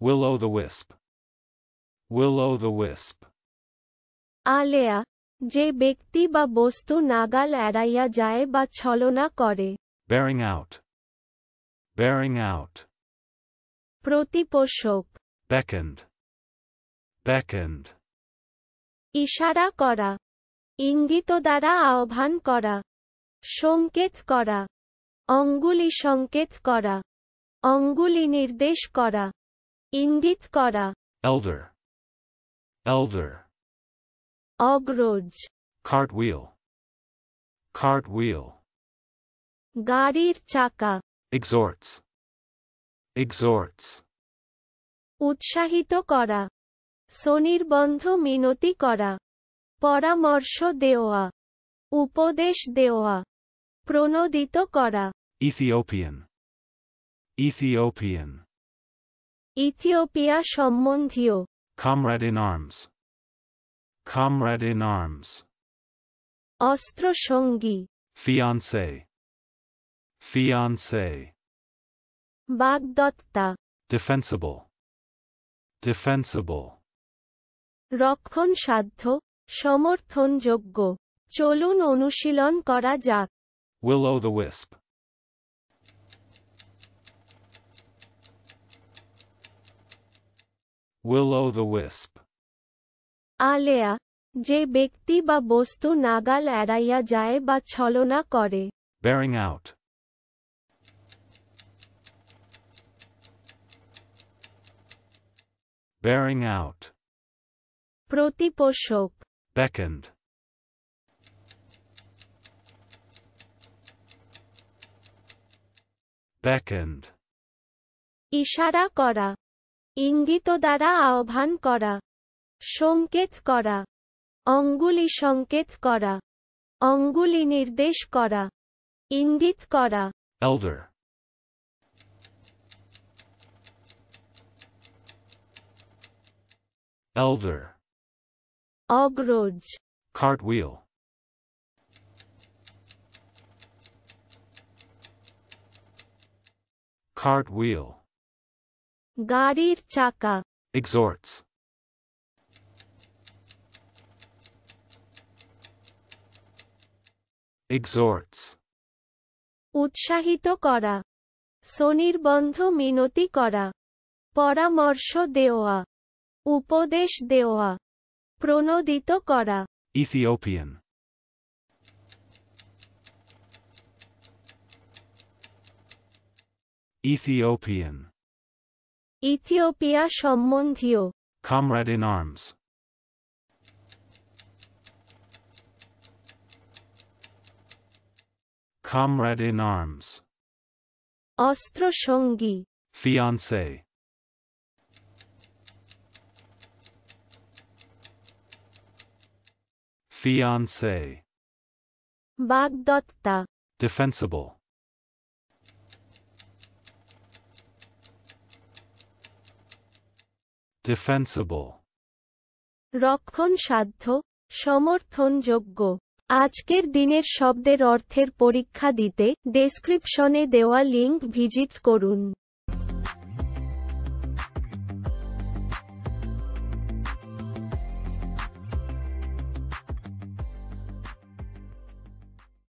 Will-o'-the-wisp. Will-o'-the-wisp. আলেয়া, যে ব্যক্তি বা বস্তু নাগাল এড়াইয়া যায় বা ছলনা করে। Bearing out. Bearing out. প্রতিপোষক। Beckoned. Beckoned. ইশারা করা, ইঙ্গিত দ্বারা আহ্বান করা, সংকেত করা, অঙ্গুলি সংকেত করা, অঙ্গুলি নির্দেশ করা, ইঙ্গিত করা। Elder. Elder. অগ্রজ। Cartwheel. Cartwheel. গাড়ির চাকা। Exhorts. Exhorts. উৎসাহিত করা, স্বনির্বন্ধ মিনতি করা, পরামর্শ দেওয়া, উপদেশ দেওয়া, প্রণোদিত করা। Ethiopian. Ethiopian. ইথিওপিয়া সম্বন্ধীয়। Comrade in arms. Comrade in arms. অস্ত্র সঙ্গী। Fiancé. Fiancé. বাগদত্তা। Defensible. Defensible. রক্ষণসাধ্য, সমর্থনযোগ্য। চলুন অনুশীলন করা যাক। Will-o'-the-wisp. Will-o'-the-wisp. আলেয়া, যে ব্যক্তি বা বস্তু নাগাল এড়াইয়া যায় বা ছলনা করে। Bearing out. Bearing out. প্রতিপোষক। Beckoned. Beckoned. ইশারা করা, ইঙ্গিত দ্বারা আহ্বান করা, সংকেত করা, অঙ্গুলি সংকেত করা, অঙ্গুলি নির্দেশ করা, ইঙ্গিত করা। Elder. Elder. অগ্রজ। Cartwheel. Cartwheel. গাড়ির চাকা। Exhorts. Exhorts. উৎসাহিত করা, স্বনির্বন্ধ মিনতি করা, পরামর্শ দেওয়া, উপদেশ দেওয়া, প্রণোদিত করা। Ethiopian. Ethiopian. ইথিওপিয়া সম্বন্ধীয়। Comrade in arms. Comrade in arms. অস্ত্র সঙ্গী। Fiancé. Fiancé. বাগদত্তা। Defensible. Defensible. রক্ষণসাধ্য, সমর্থনযোগ্য। আজকের দিনের শব্দের অর্থের পরীক্ষা দিতে ডেসক্রিপশনে দেওয়া লিংক ভিজিট করুন।